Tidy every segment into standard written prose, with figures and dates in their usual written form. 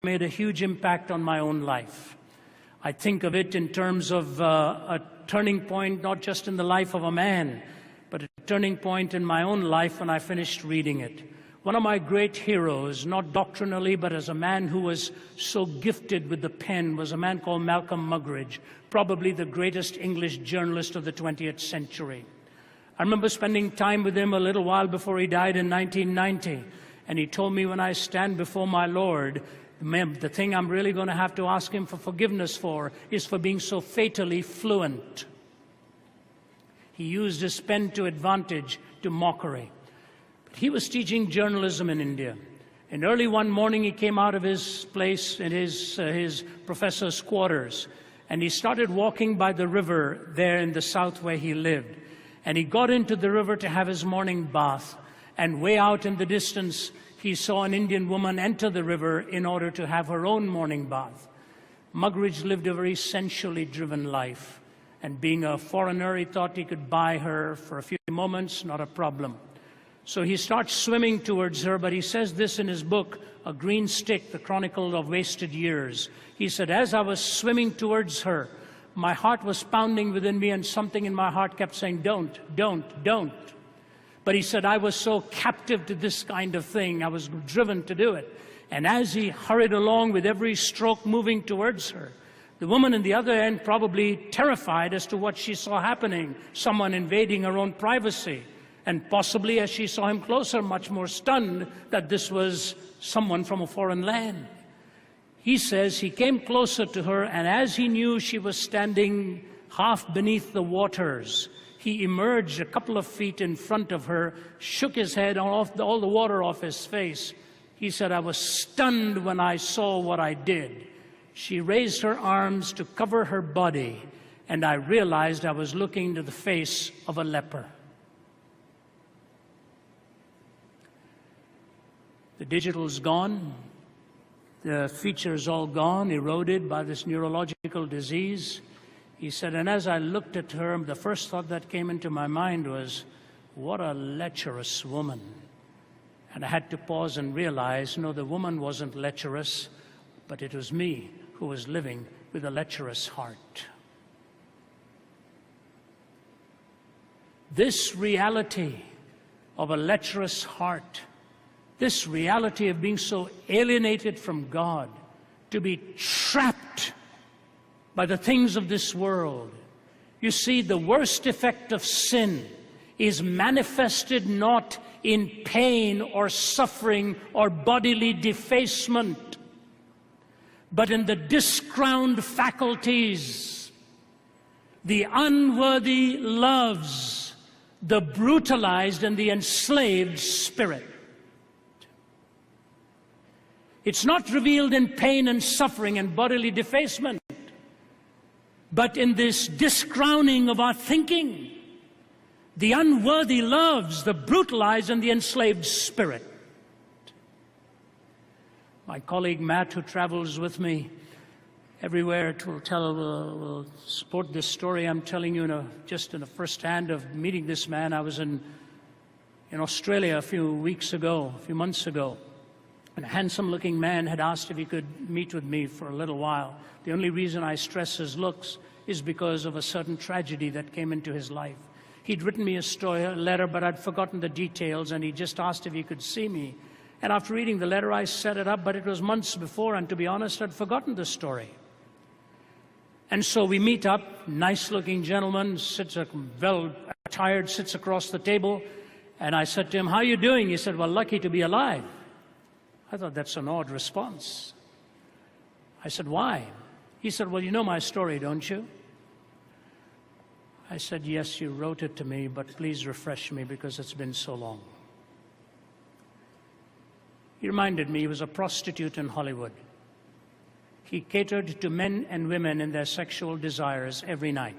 made a huge impact on my own life. I think of it in terms of a turning point, not just in the life of a man, but a turning point in my own life when I finished reading it. One of my great heroes, not doctrinally, but as a man who was so gifted with the pen, was a man called Malcolm Muggeridge, probably the greatest English journalist of the 20th century. I remember spending time with him a little while before he died in 1990, and he told me, when I stand before my Lord, the thing I'm really going to have to ask him for forgiveness for is for being so fatally fluent. He used his pen to advantage, to mockery. But he was teaching journalism in India. And early one morning he came out of his place in his professor's quarters, and he started walking by the river there in the south where he lived. And he got into the river to have his morning bath, and way out in the distance he saw an Indian woman enter the river in order to have her own morning bath. Muggeridge lived a very sensually driven life, and being a foreigner, he thought he could buy her for a few moments, not a problem. So he starts swimming towards her, but he says this in his book, A Green Stick, The Chronicle of Wasted Years. He said, as I was swimming towards her, my heart was pounding within me, and something in my heart kept saying, don't, don't, don't. But he said, I was so captive to this kind of thing, I was driven to do it. And as he hurried along with every stroke moving towards her, the woman on the other end, probably terrified as to what she saw happening, someone invading her own privacy, and possibly, as she saw him closer, much more stunned that this was someone from a foreign land. He says he came closer to her, and as he knew she was standing half beneath the waters, he emerged a couple of feet in front of her, shook his head, all the water off his face. He said, I was stunned when I saw what I did. She raised her arms to cover her body, and I realized I was looking into the face of a leper. The digital's gone. The feature's all gone, eroded by this neurological disease. He said, and as I looked at her, the first thought that came into my mind was, what a lecherous woman. And I had to pause and realize, no, the woman wasn't lecherous, but it was me who was living with a lecherous heart. This reality of a lecherous heart, this reality of being so alienated from God, to be trapped by the things of this world. You see, the worst effect of sin is manifested not in pain or suffering or bodily defacement, but in the discrowned faculties, the unworthy loves, the brutalized and the enslaved spirit. It's not revealed in pain and suffering and bodily defacement, but in this discrowning of our thinking, the unworthy loves, the brutalized and the enslaved spirit. My colleague Matt, who travels with me everywhere, will support this story I'm telling you just in the first hand of meeting this man. I was in Australia a few months ago. And a handsome-looking man had asked if he could meet with me for a little while. The only reason I stress his looks is because of a certain tragedy that came into his life. He'd written me a letter, but I'd forgotten the details, and he just asked if he could see me. And after reading the letter, I set it up, but it was months before, and to be honest, I'd forgotten the story. And so we meet up, nice-looking gentleman, well-attired, sits across the table, and I said to him, how are you doing? He said, well, lucky to be alive. I thought that's an odd response. I said, why? He said, well, you know my story, don't you? I said, yes, you wrote it to me, but please refresh me because it's been so long. He reminded me he was a prostitute in Hollywood. He catered to men and women in their sexual desires every night.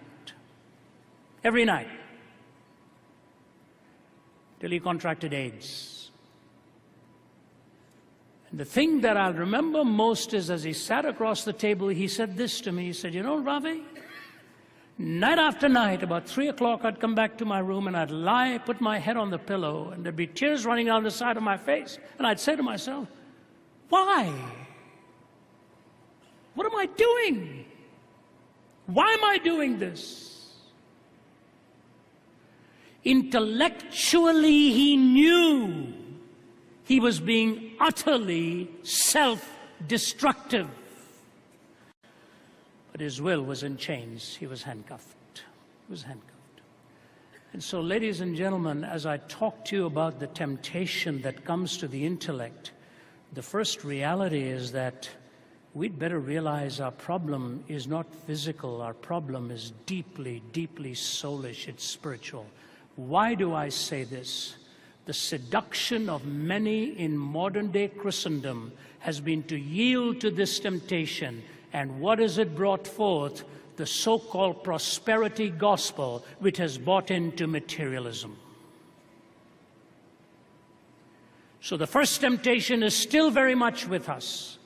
Every night. Till he contracted AIDS. And the thing that I'll remember most is as he sat across the table, he said this to me. He said, you know, Ravi, night after night, about 3 o'clock, I'd come back to my room and I'd lie, put my head on the pillow, and there'd be tears running down the side of my face. And I'd say to myself, why? I doing? Why am I doing this? Intellectually, he knew he was being utterly self-destructive. But his will was in chains. He was handcuffed. He was handcuffed. And so, ladies and gentlemen, as I talk to you about the temptation that comes to the intellect, the first reality is that we'd better realize our problem is not physical. Our problem is deeply, deeply soulish. It's spiritual. Why do I say this? The seduction of many in modern-day Christendom has been to yield to this temptation. And what has it brought forth? The so-called prosperity gospel, which has bought into materialism. So the first temptation is still very much with us,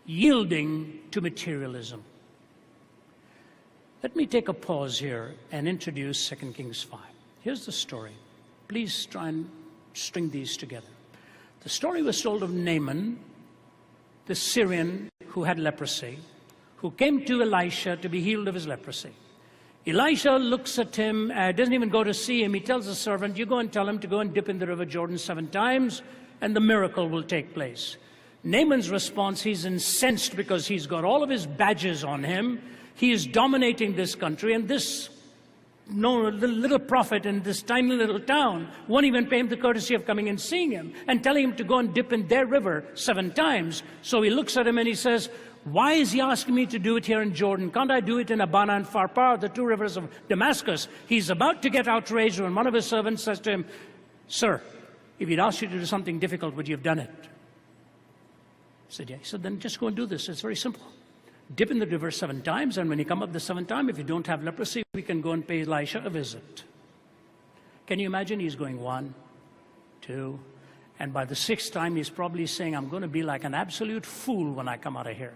yielding to materialism. Let me take a pause here and introduce 2 Kings 5. Here's the story. Please try and string these together. The story was told of Naaman, the Syrian who had leprosy, who came to Elisha to be healed of his leprosy. Elisha looks at him, doesn't even go to see him. He tells the servant, you go and tell him to go and dip in the river Jordan 7 times, and the miracle will take place. Naaman's response, he's incensed because he's got all of his badges on him. He is dominating this country, and this little prophet in this tiny little town won't even pay him the courtesy of coming and seeing him and telling him to go and dip in their river 7 times. So he looks at him and he says, why is he asking me to do it here in Jordan? Can't I do it in Abana and Pharpar, the 2 rivers of Damascus? He's about to get outraged when one of his servants says to him, sir, if he'd asked you to do something difficult, would you have done it? He said, yeah. He said, then just go and do this. It's very simple. Dip in the river 7 times, and when you come up the 7th time, if you don't have leprosy, we can go and pay Elisha a visit. Can you imagine? He's going 1, 2, and by the 6th time, he's probably saying, I'm going to be like an absolute fool when I come out of here.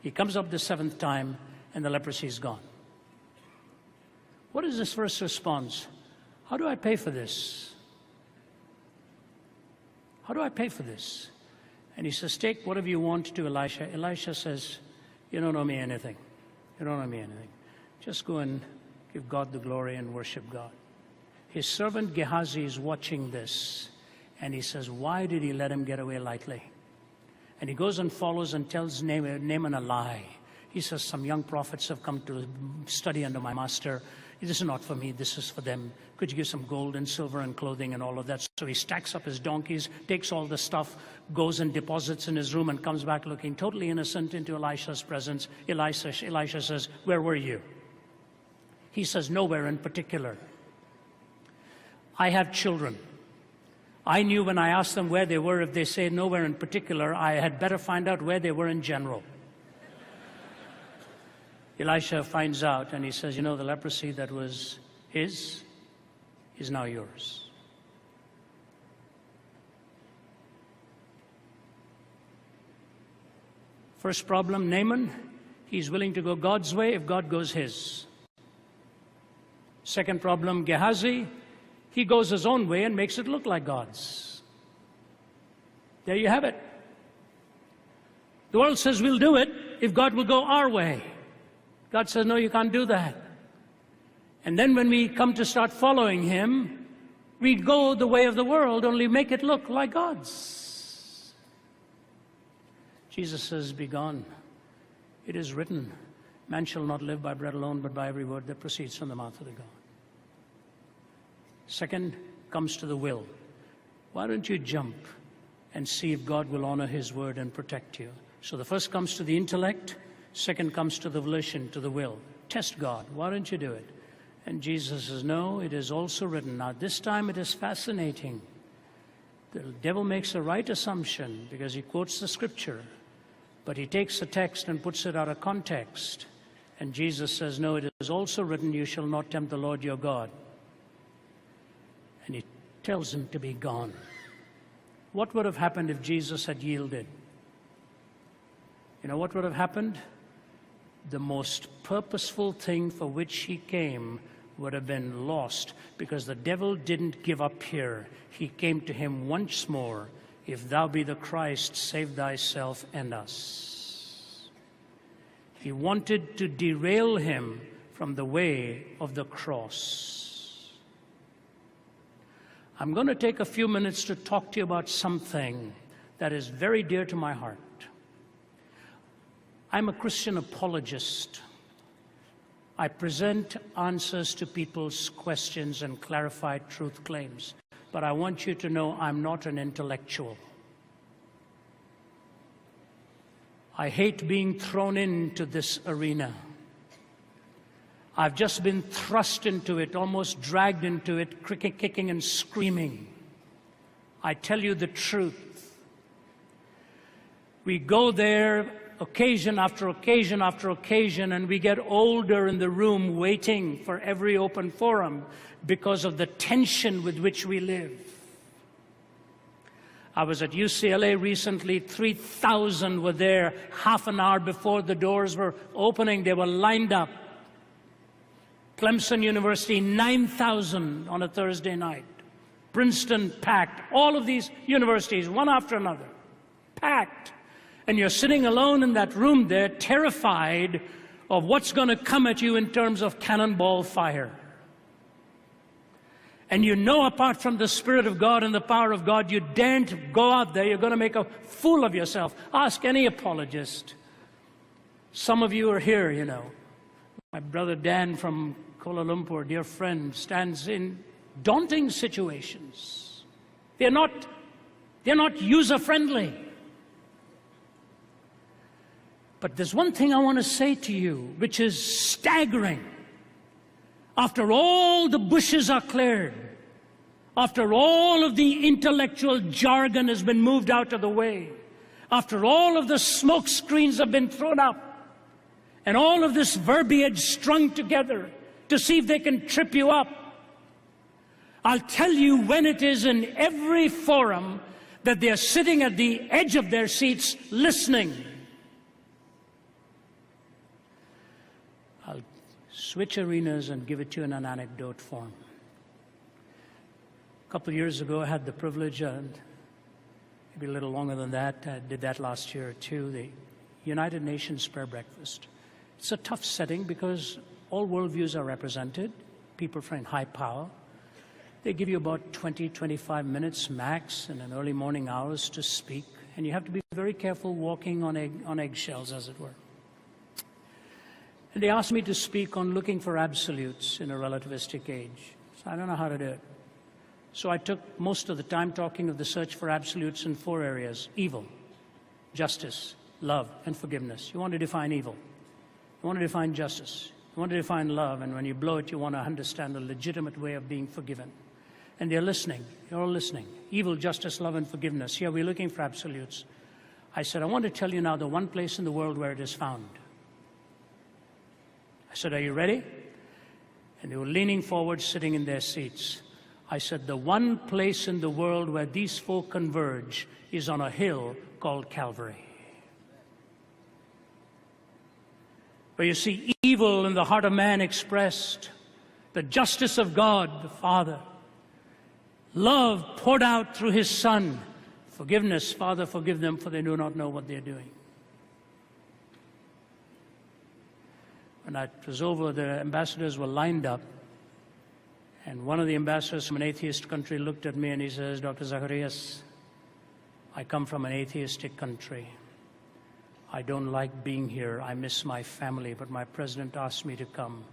He comes up the 7th time, and the leprosy is gone. What is his first response? How do I pay for this? How do I pay for this? And he says, take whatever you want to Elisha. Elisha says, you don't owe me anything. You don't owe me anything. Just go and give God the glory and worship God. His servant Gehazi is watching this, and he says, why did he let him get away lightly? And he goes and follows and tells Naaman a lie. He says, some young prophets have come to study under my master. This is not for me, this is for them. Could you give some gold and silver and clothing and all of that? So he stacks up his donkeys, takes all the stuff, goes and deposits in his room, and comes back looking totally innocent into Elisha's presence. Elisha says, where were you? He says, nowhere in particular. I have children. I knew when I asked them where they were, if they say nowhere in particular, I had better find out where they were in general. Elisha finds out, and he says, you know, the leprosy that was his is now yours. First problem, Naaman, he's willing to go God's way if God goes his. Second problem, Gehazi, he goes his own way and makes it look like God's. There you have it. The world says we'll do it if God will go our way. God says, no, you can't do that. And then when we come to start following him, we go the way of the world, only make it look like God's. Jesus says, be gone. It is written, man shall not live by bread alone, but by every word that proceeds from the mouth of the God. Second comes to the will. Why don't you jump and see if God will honor his word and protect you? So the first comes to the intellect. Second comes to the volition, to the will. Test God. Why don't you do it? And Jesus says, no, it is also written. Now, this time it is fascinating. The devil makes a right assumption because he quotes the scripture, but he takes the text and puts it out of context. And Jesus says, no, it is also written, you shall not tempt the Lord your God. And he tells him to be gone. What would have happened if Jesus had yielded? You know what would have happened? The most purposeful thing for which he came would have been lost, because the devil didn't give up here. He came to him once more. If thou be the Christ, save thyself and us. He wanted to derail him from the way of the cross. I'm going to take a few minutes to talk to you about something that is very dear to my heart. I'm a Christian apologist. I present answers to people's questions and clarify truth claims. But I want you to know I'm not an intellectual. I hate being thrown into this arena. I've just been thrust into it, almost dragged into it, kicking and screaming. I tell you the truth. We go there occasion after occasion after occasion, and we get older in the room waiting for every open forum because of the tension with which we live. I was at UCLA recently. 3,000 were there half an hour before the doors were opening. They were lined up. Clemson University, 9,000 on a Thursday night. Princeton, packed. All of these universities, one after another, packed. And you're sitting alone in that room there, terrified of what's going to come at you in terms of cannonball fire. And you know, apart from the Spirit of God and the power of God, you daren't go out there. You're going to make a fool of yourself. Ask any apologist. Some of you are here, you know. My brother Dan from Kuala Lumpur, dear friend, stands in daunting situations. They're not user-friendly. But there's one thing I want to say to you, which is staggering. After all the bushes are cleared, after all of the intellectual jargon has been moved out of the way, after all of the smoke screens have been thrown up, and all of this verbiage strung together to see if they can trip you up, I'll tell you when it is in every forum that they're sitting at the edge of their seats listening. I'll switch arenas and give it to you in an anecdote form. A couple of years ago, I had the privilege, maybe a little longer than that, I did that last year too, the United Nations Prayer Breakfast. It's a tough setting because all worldviews are represented, people from high power. They give you about 20, 25 minutes max in an early morning hours to speak, and you have to be very careful walking on eggshells, as it were. And they asked me to speak on looking for absolutes in a relativistic age. So I don't know how to do it. So I took most of the time talking of the search for absolutes in 4 areas: evil, justice, love, and forgiveness. You want to define evil. You want to define justice. You want to define love. And when you blow it, you want to understand a legitimate way of being forgiven. And they're listening. You're all listening. Evil, justice, love, and forgiveness. Here we're looking for absolutes. I said, I want to tell you now the one place in the world where it is found. I said, are you ready? And they were leaning forward, sitting in their seats. I said, the one place in the world where these four converge is on a hill called Calvary. Where you see evil in the heart of man expressed, the justice of God, the Father, love poured out through His Son, forgiveness, Father, forgive them, for they do not know what they're doing. When I was over, the ambassadors were lined up, and one of the ambassadors from an atheist country looked at me and he says, Dr. Zacharias, I come from an atheistic country. I don't like being here. I miss my family, but my president asked me to come.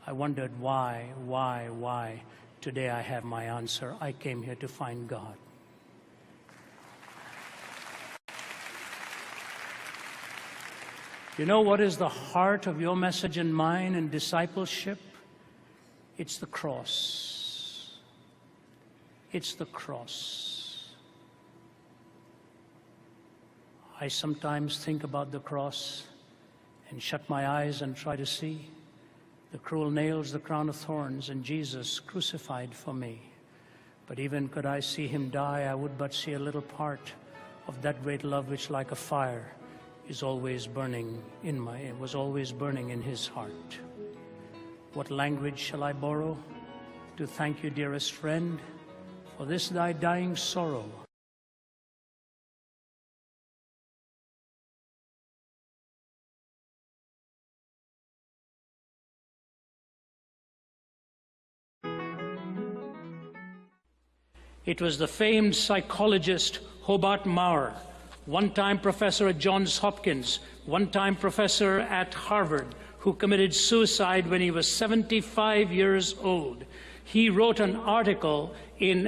I wondered why? Today I have my answer. I came here to find God. You know what is the heart of your message and mine in discipleship? It's the cross. It's the cross. I sometimes think about the cross and shut my eyes and try to see the cruel nails, the crown of thorns, and Jesus crucified for me. But even could I see Him die, I would but see a little part of that great love which like a fire is always burning it was always burning in His heart. What language shall I borrow to thank you, dearest friend, for this thy dying sorrow? It was the famed psychologist Hobart Maurer, one-time professor at Johns Hopkins, one-time professor at Harvard, who committed suicide when he was 75 years old. He wrote an article in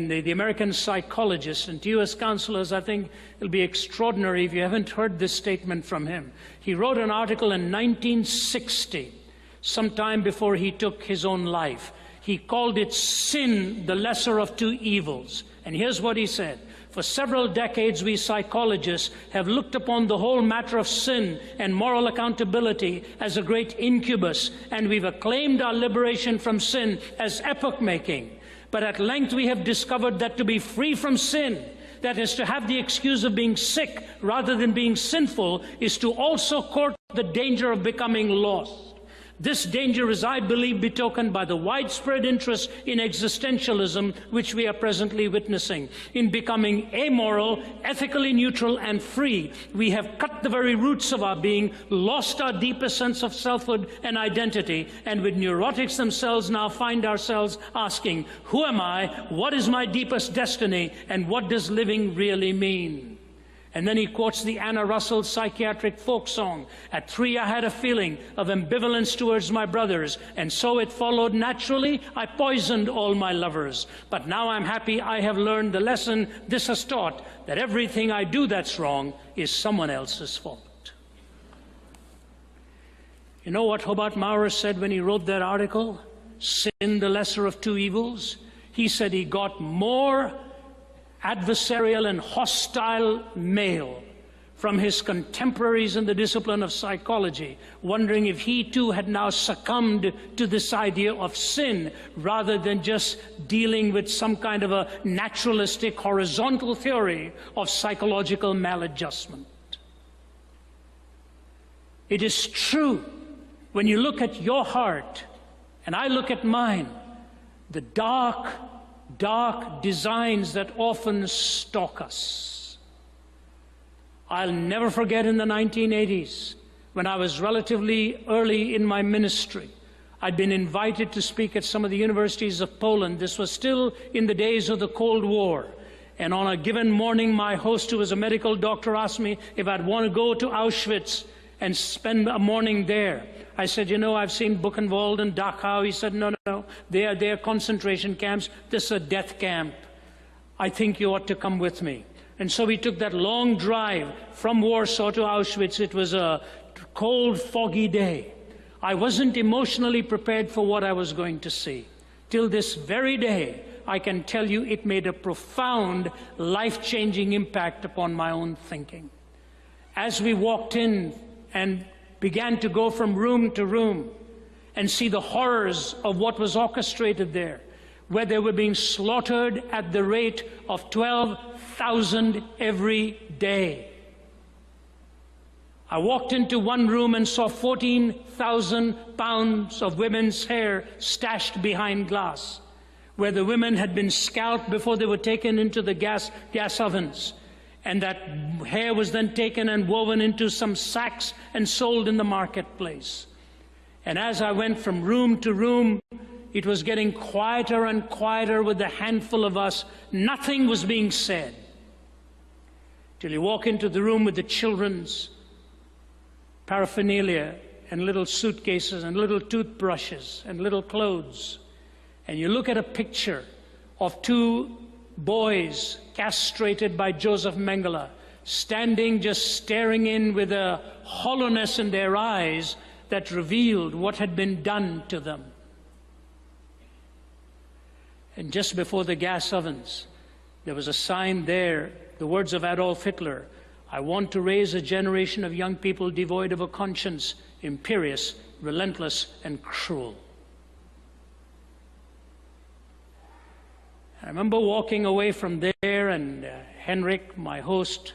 the American Psychologist, and to you as counselors, I think it'll be extraordinary if you haven't heard this statement from him. He wrote an article in 1960, sometime before he took his own life. He called it Sin, the Lesser of Two Evils. And here's what he said. For several decades, we psychologists have looked upon the whole matter of sin and moral accountability as a great incubus, and we've acclaimed our liberation from sin as epoch-making. But at length we have discovered that to be free from sin, that is to have the excuse of being sick rather than being sinful, is to also court the danger of becoming lost. This danger is, I believe, betokened by the widespread interest in existentialism which we are presently witnessing. In becoming amoral, ethically neutral, and free, we have cut the very roots of our being, lost our deepest sense of selfhood and identity, and with neurotics themselves now find ourselves asking, who am I, what is my deepest destiny, and what does living really mean? And then he quotes the Anna Russell psychiatric folk song. At 3 I had a feeling of ambivalence towards my brothers, and so it followed naturally, I poisoned all my lovers. But now I'm happy I have learned the lesson this has taught, that everything I do that's wrong is someone else's fault. You know what Hobart Maurer said when he wrote that article, Sin, the Lesser of Two Evils? He said he got more adversarial and hostile mail from his contemporaries in the discipline of psychology, wondering if he too had now succumbed to this idea of sin, rather than just dealing with some kind of a naturalistic horizontal theory of psychological maladjustment. It is true, when you look at your heart, and I look at mine, the dark designs that often stalk us. I'll never forget in the 1980s, when I was relatively early in my ministry, I'd been invited to speak at some of the universities of Poland. This was still in the days of the Cold War. And on a given morning, my host, who was a medical doctor, asked me if I'd want to go to Auschwitz and spend a morning there. I said, you know, I've seen Buchenwald and Dachau. He said, no, they are concentration camps. This is a death camp. I think you ought to come with me. And so we took that long drive from Warsaw to Auschwitz. It was a cold, foggy day. I wasn't emotionally prepared for what I was going to see. Till this very day, I can tell you it made a profound, life-changing impact upon my own thinking. As we walked in and began to go from room to room and see the horrors of what was orchestrated there, where they were being slaughtered at the rate of 12,000 every day. I walked into one room and saw 14,000 pounds of women's hair stashed behind glass, where the women had been scalped before they were taken into the gas ovens. And that hair was then taken and woven into some sacks and sold in the marketplace. And as I went from room to room, it was getting quieter and quieter with the handful of us. Nothing was being said. Till you walk into the room with the children's paraphernalia and little suitcases and little toothbrushes and little clothes. And you look at a picture of two boys castrated by Joseph Mengele, standing just staring in with a hollowness in their eyes that revealed what had been done to them. And just before the gas ovens, there was a sign there, the words of Adolf Hitler, I want to raise a generation of young people devoid of a conscience, imperious, relentless, and cruel. I remember walking away from there, and Henrik, my host,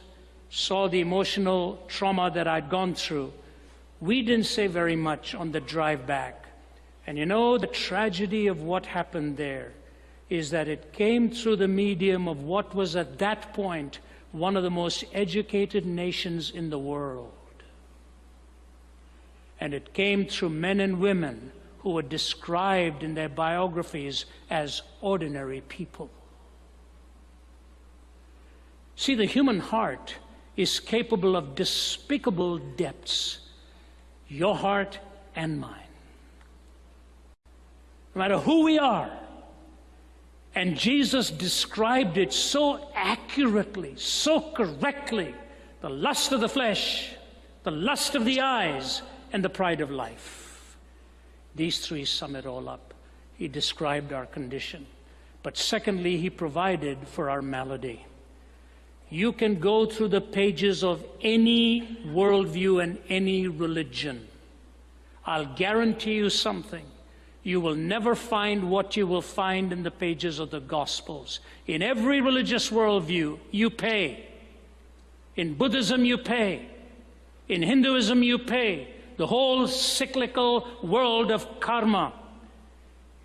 saw the emotional trauma that I'd gone through. We didn't say very much on the drive back. And you know, the tragedy of what happened there is that it came through the medium of what was at that point one of the most educated nations in the world. And it came through men and women who were described in their biographies as ordinary people. See, the human heart is capable of despicable depths, your heart and mine. No matter who we are. And Jesus described it so accurately, so correctly. The lust of the flesh, the lust of the eyes, and the pride of life. These three sum it all up. He described our condition. But secondly, he provided for our malady. You can go through the pages of any worldview and any religion. I'll guarantee you something. You will never find what you will find in the pages of the Gospels. In every religious worldview, you pay. In Buddhism, you pay. In Hinduism, you pay. The whole cyclical world of karma.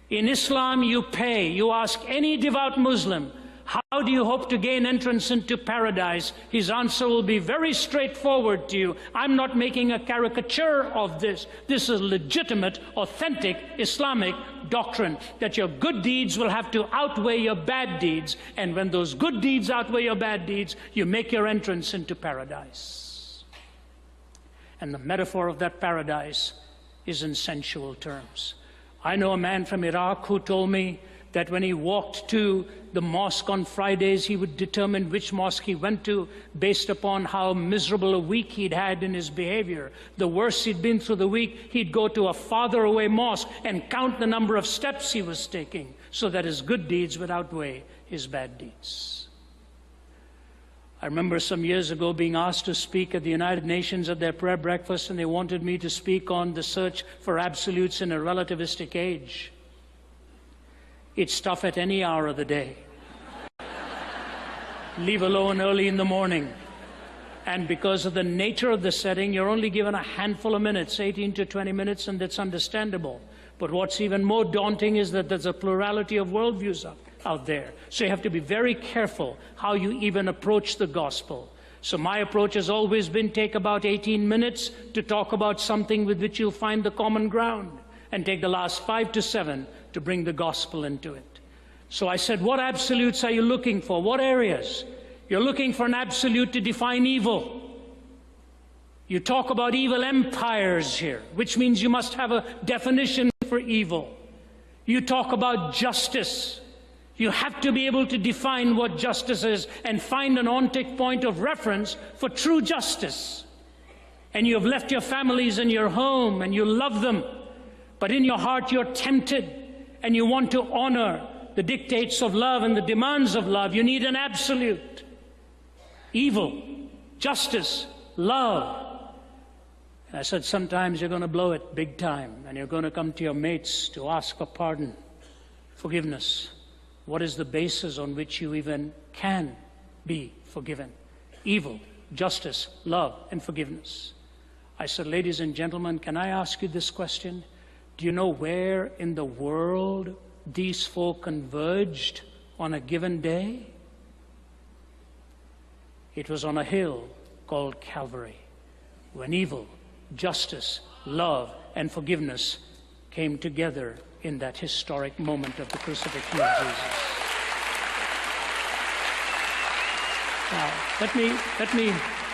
In Islam, you pay. You ask any devout Muslim, how do you hope to gain entrance into paradise? His answer will be very straightforward to you. I'm not making a caricature of this. This is legitimate, authentic Islamic doctrine, that your good deeds will have to outweigh your bad deeds. And when those good deeds outweigh your bad deeds, you make your entrance into paradise. And the metaphor of that paradise is in sensual terms. I know a man from Iraq who told me that when he walked to the mosque on Fridays, he would determine which mosque he went to based upon how miserable a week he'd had in his behavior. The worse he'd been through the week, he'd go to a farther away mosque and count the number of steps he was taking so that his good deeds would outweigh his bad deeds. I remember some years ago being asked to speak at the United Nations at their prayer breakfast, and they wanted me to speak on the search for absolutes in a relativistic age. It's tough at any hour of the day, leave alone early in the morning. And because of the nature of the setting, you're only given a handful of minutes, 18 to 20 minutes, and that's understandable. But what's even more daunting is that there's a plurality of worldviews out there. So you have to be very careful how you even approach the gospel. So my approach has always been take about 18 minutes to talk about something with which you'll find the common ground, and take the last 5 to 7 to bring the gospel into it. So I said, what absolutes are you looking for? What areas? You're looking for an absolute to define evil. You talk about evil empires here, which means you must have a definition for evil. You talk about justice. You have to be able to define what justice is and find an ontic point of reference for true justice. And you have left your families and your home and you love them, but in your heart you're tempted and you want to honor the dictates of love and the demands of love. You need an absolute. Evil, justice, love. And I said, sometimes you're going to blow it big time, and you're going to come to your mates to ask for pardon, forgiveness. What is the basis on which you even can be forgiven? Evil, justice, love, and forgiveness. I said, ladies and gentlemen, can I ask you this question? Do you know where in the world these four converged on a given day? It was on a hill called Calvary, when evil, justice, love, and forgiveness came together in that historic moment of the crucifixion of Jesus. Now,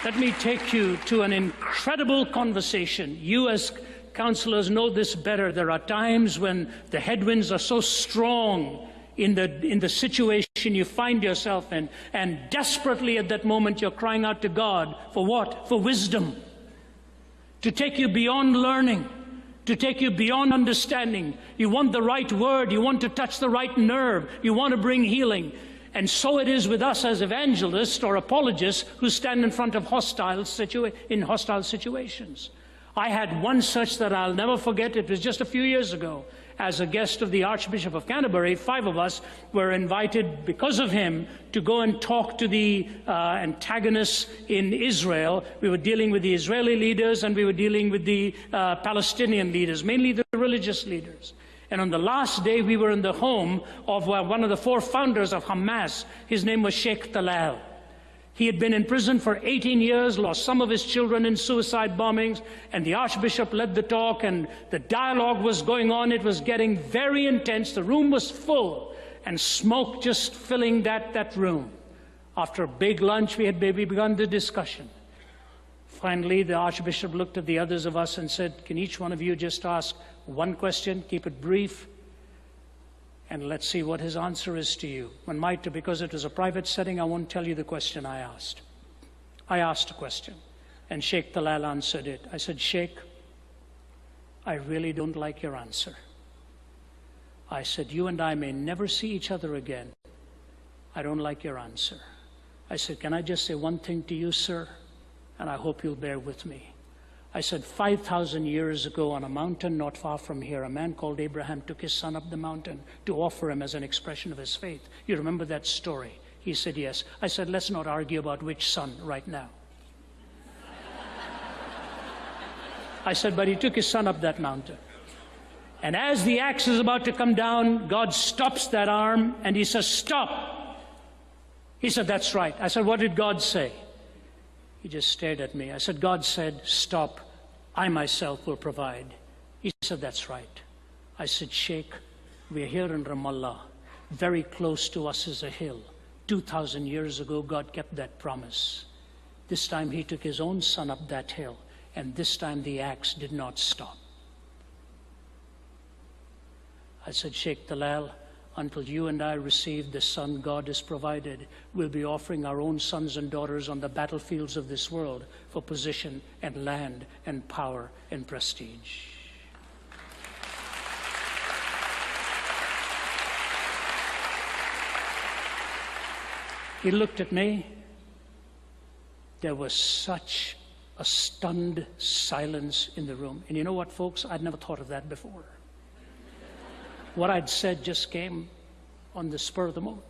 let me take you to an incredible conversation. You as counselors know this better. There are times when the headwinds are so strong in the situation you find yourself in, and desperately at that moment you're crying out to God for what? For wisdom. To take you beyond learning, to take you beyond understanding. You want the right word, you want to touch the right nerve, you want to bring healing. And so it is with us as evangelists or apologists who stand in front of hostile situations. I had one such that I'll never forget. It was just a few years ago. As a guest of the Archbishop of Canterbury, 5 of us were invited because of him to go and talk to the antagonists in Israel. We were dealing with the Israeli leaders and we were dealing with the Palestinian leaders, mainly the religious leaders. And on the last day, we were in the home of one of the 4 founders of Hamas. His name was Sheikh Talal. He had been in prison for 18 years, lost some of his children in suicide bombings, and the Archbishop led the talk, and the dialogue was going on. It was getting very intense. The room was full, and smoke just filling that room. After a big lunch, we begun the discussion. Finally, the Archbishop looked at the others of us and said, can each one of you just ask one question, keep it brief, and let's see what his answer is to you. Because it was a private setting, I won't tell you the question I asked. I asked a question, and Sheikh Talal answered it. I said, Sheikh, I really don't like your answer. I said, you and I may never see each other again. I don't like your answer. I said, can I just say one thing to you, sir? And I hope you'll bear with me. I said, 5,000 years ago on a mountain not far from here, a man called Abraham took his son up the mountain to offer him as an expression of his faith. You remember that story? He said, yes. I said, let's not argue about which son right now. I said, but he took his son up that mountain. And as the axe is about to come down, God stops that arm and he says, stop. He said, that's right. I said, what did God say? He just stared at me. I said, God said, stop. I myself will provide. He said, that's right. I said, Sheikh, we're here in Ramallah. Very close to us is a hill. 2,000 years ago, God kept that promise. This time he took his own son up that hill, and this time the axe did not stop. I said, Sheikh Talal, until you and I receive the son God has provided, we'll be offering our own sons and daughters on the battlefields of this world for position and land and power and prestige. He looked at me. There was such a stunned silence in the room. And you know what, folks? I'd never thought of that before. What I'd said just came on the spur of the moment.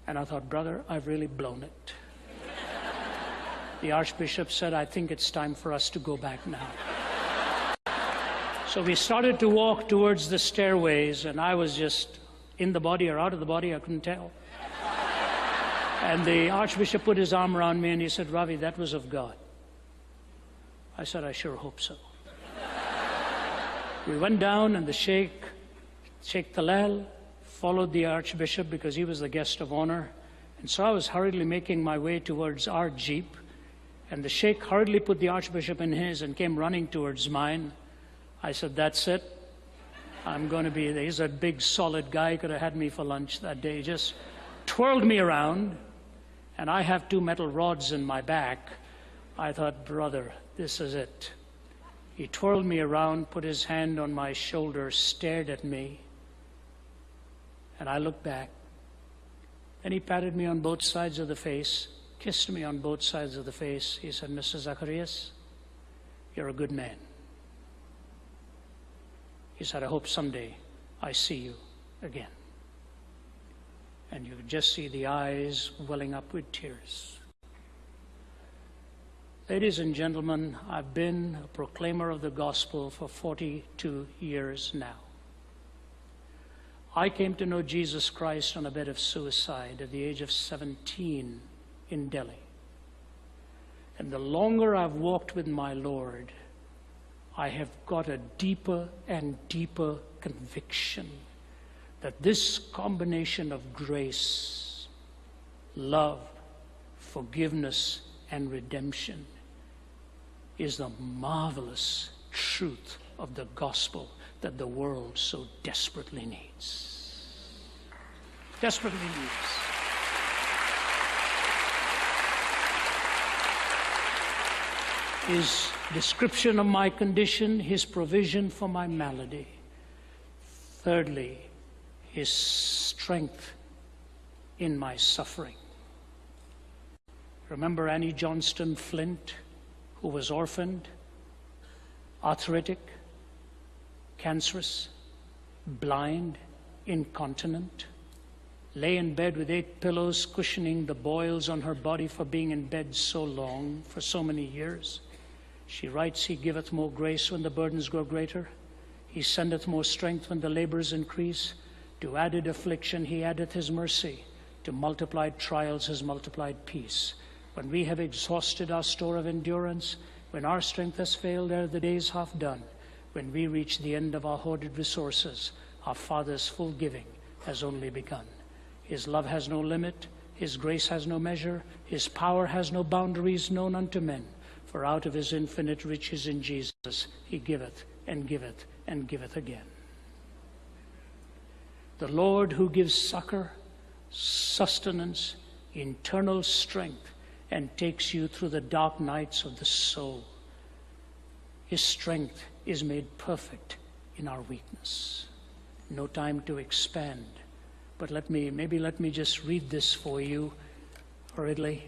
And I thought, brother, I've really blown it. The Archbishop said, I think it's time for us to go back now. So we started to walk towards the stairways, and I was just in the body or out of the body, I couldn't tell. And the Archbishop put his arm around me and he said, Ravi, that was of God. I said, I sure hope so. We went down and the Sheikh Talal, followed the Archbishop because he was the guest of honor. And so I was hurriedly making my way towards our jeep. And the Sheikh hurriedly put the Archbishop in his and came running towards mine. I said, that's it. I'm going to be there. He's a big, solid guy. He could have had me for lunch that day. He just twirled me around. And I have 2 metal rods in my back. I thought, brother, this is it. He twirled me around, put his hand on my shoulder, stared at me. And I looked back. Then he patted me on both sides of the face, kissed me on both sides of the face. He said, Mr. Zacharias, you're a good man. He said, I hope someday I see you again. And you could just see the eyes welling up with tears. Ladies and gentlemen, I've been a proclaimer of the gospel for 42 years now. I came to know Jesus Christ on a bed of suicide at the age of 17 in Delhi. And the longer I've walked with my Lord, I have got a deeper and deeper conviction that this combination of grace, love, forgiveness, and redemption is the marvelous truth of the gospel that the world so desperately needs. Desperately needs. His description of my condition, his provision for my malady. Thirdly, his strength in my suffering. Remember Annie Johnston Flint, who was orphaned, arthritic, cancerous, blind, incontinent, lay in bed with 8 pillows cushioning the boils on her body for being in bed so long, for so many years. She writes, He giveth more grace when the burdens grow greater. He sendeth more strength when the labors increase. To added affliction he addeth his mercy. To multiplied trials his multiplied peace. When we have exhausted our store of endurance, when our strength has failed ere the day is half done, when we reach the end of our hoarded resources, our Father's full giving has only begun. His love has no limit, His grace has no measure. His power has no boundaries known unto men. For out of his infinite riches in Jesus, he giveth and giveth and giveth again. The Lord who gives succor, sustenance, internal strength, and takes you through the dark nights of the soul. His strength is made perfect in our weakness. No time to expand, but let me just read this for you hurriedly.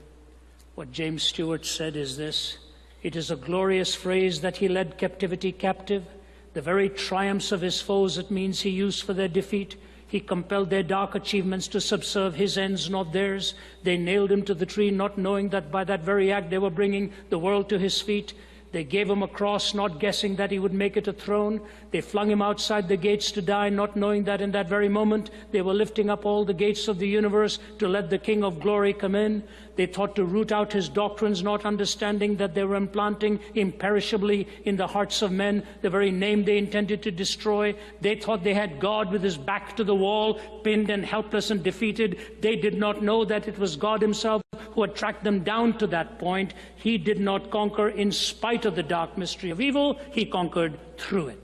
What James Stewart said is this: it is a glorious phrase that he led captivity captive. The very triumphs of his foes it means he used for their defeat. He compelled their dark achievements to subserve his ends, not theirs. They nailed him to the tree, not knowing that by that very act they were bringing the world to his feet. They gave him a cross, not guessing that he would make it a throne. They flung him outside the gates to die, not knowing that in that very moment they were lifting up all the gates of the universe to let the King of Glory come in. They thought to root out his doctrines, not understanding that they were implanting imperishably in the hearts of men the very name they intended to destroy. They thought they had God with his back to the wall, pinned and helpless and defeated. They did not know that it was God himself who had tracked them down to that point. He did not conquer in spite of the dark mystery of evil. He conquered through it.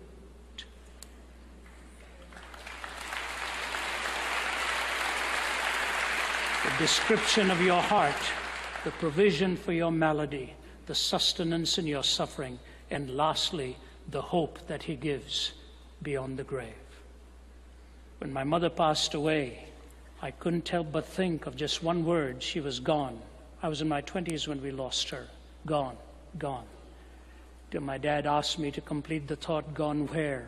The description of your heart, the provision for your malady, the sustenance in your suffering, and lastly, the hope that he gives beyond the grave. When my mother passed away, I couldn't help but think of just one word: she was gone. I was in my 20s when we lost her. Gone, gone. Till my dad asked me to complete the thought, gone where?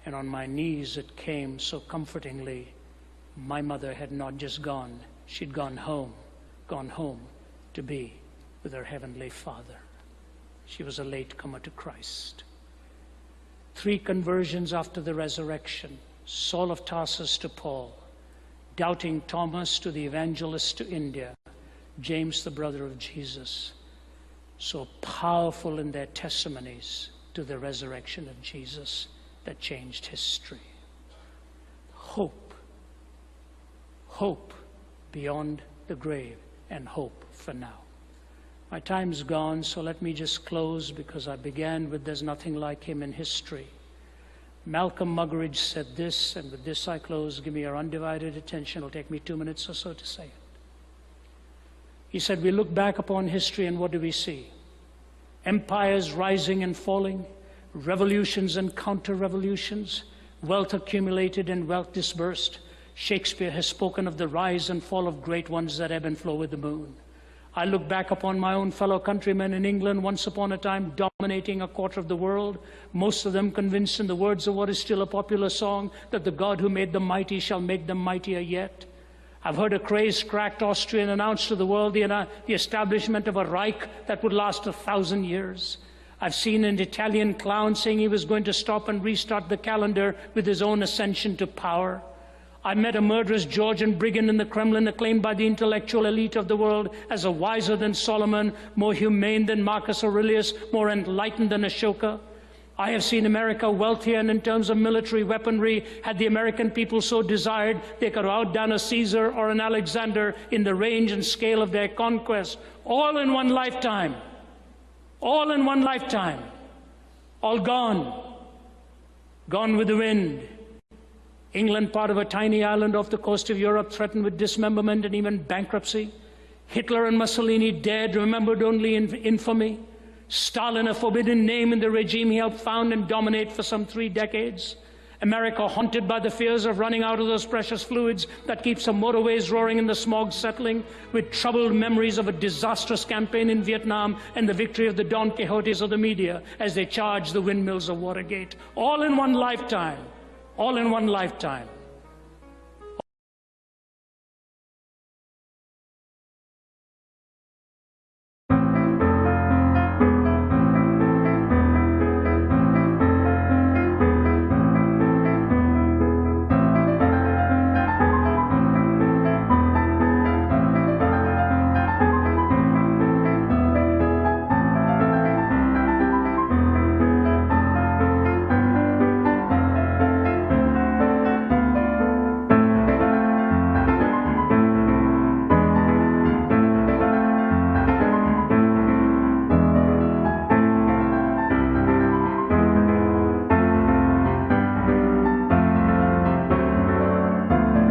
And on my knees it came so comfortingly. My mother had not just gone, she'd gone home to be with her heavenly Father. She was a latecomer to Christ. 3 conversions after the resurrection: Saul of Tarsus to Paul, doubting Thomas to the evangelist to India, James the brother of Jesus, so powerful in their testimonies to the resurrection of Jesus that changed history. Hope beyond the grave, and hope for now. My time's gone, so let me just close, because I began with "there's nothing like him in history." Malcolm Muggeridge said this, and with this I close. Give me your undivided attention. It'll take me 2 minutes or so to say it. He said, we look back upon history and what do we see? Empires rising and falling, revolutions and counter-revolutions, wealth accumulated and wealth dispersed. Shakespeare has spoken of the rise and fall of great ones that ebb and flow with the moon. I look back upon my own fellow countrymen in England, once upon a time dominating a quarter of the world, most of them convinced, in the words of what is still a popular song, that the God who made them mighty shall make them mightier yet. I've heard a crazed, cracked Austrian announce to the world the establishment of a Reich that would last 1,000 years. I've seen an Italian clown saying he was going to stop and restart the calendar with his own ascension to power. I met a murderous Georgian brigand in the Kremlin, acclaimed by the intellectual elite of the world as a wiser than Solomon, more humane than Marcus Aurelius, more enlightened than Ashoka. I have seen America wealthier, and in terms of military weaponry, had the American people so desired, they could outdone a Caesar or an Alexander in the range and scale of their conquest, all in one lifetime. All in one lifetime. All gone. Gone with the wind. England, part of a tiny island off the coast of Europe, threatened with dismemberment and even bankruptcy. Hitler and Mussolini dead, remembered only in infamy. Stalin, a forbidden name in the regime he helped found and dominate for some 3 decades. America haunted by the fears of running out of those precious fluids that keep some motorways roaring and the smog settling, with troubled memories of a disastrous campaign in Vietnam and the victory of the Don Quixotes of the media as they charged the windmills of Watergate. All in one lifetime. All in one lifetime.